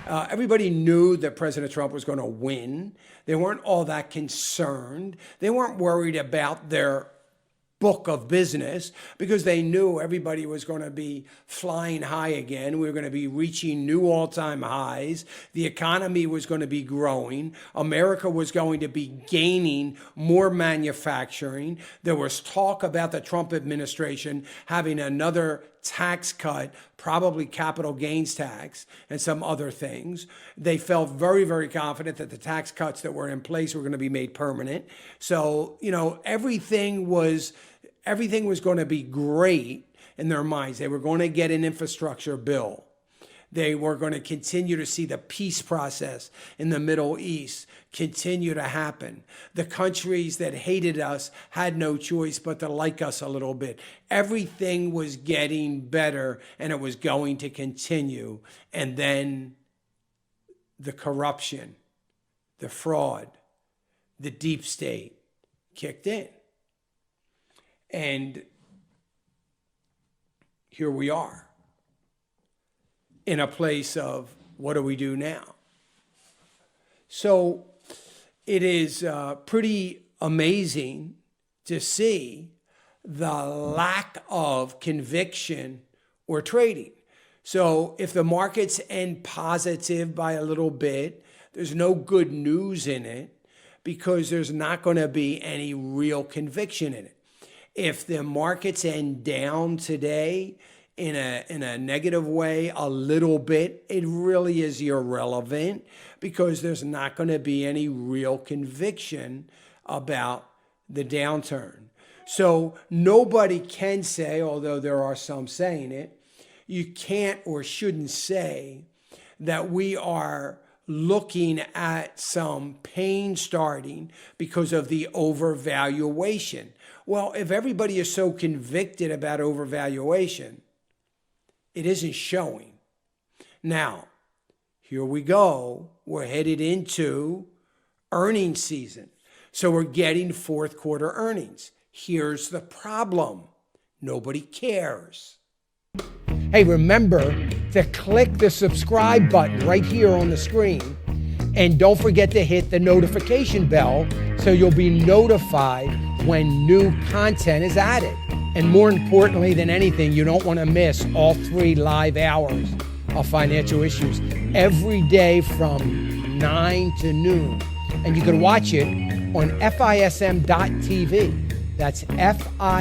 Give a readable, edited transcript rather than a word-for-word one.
Everybody knew that President Trump was going to win. They weren't all that concerned. They weren't worried about their book of business because they knew everybody was going to be flying high again. We were going to be reaching new all-time highs. The economy was going to be growing. America was going to be gaining more manufacturing. There was talk about the Trump administration having another tax cut, probably capital gains tax and some other things. They felt very, very confident that the tax cuts that were in place were going to be made permanent. So, everything was going to be great in their minds. They were going to get an infrastructure bill. They were going to continue to see the peace process in the Middle East continue to happen. The countries that hated us had no choice but to like us a little bit. Everything was getting better and it was going to continue. And then the corruption, the fraud, the deep state kicked in. And here we are in a place of what do we do now? So it is pretty amazing to see the lack of conviction or trading. So if the markets end positive by a little bit, there's no good news in it because there's not going to be any real conviction in it. If the markets end down today in a negative way a little bit, it really is irrelevant because there's not going to be any real conviction about the downturn. So nobody can say, although there are some saying it, you can't or shouldn't say that we are looking at some pain starting because of the overvaluation. Well, if everybody is so convicted about overvaluation, it isn't showing. Now, here we go. We're headed into earnings season. So we're getting fourth quarter earnings. Here's the problem. Nobody cares. Hey, remember to click the subscribe button right here on the screen. And don't forget to hit the notification bell so you'll be notified when new content is added. And more importantly than anything, you don't want to miss all 3 live hours of Financial Issues every day from 9 to noon. And you can watch it on FISM.tv. That's FISM.tv.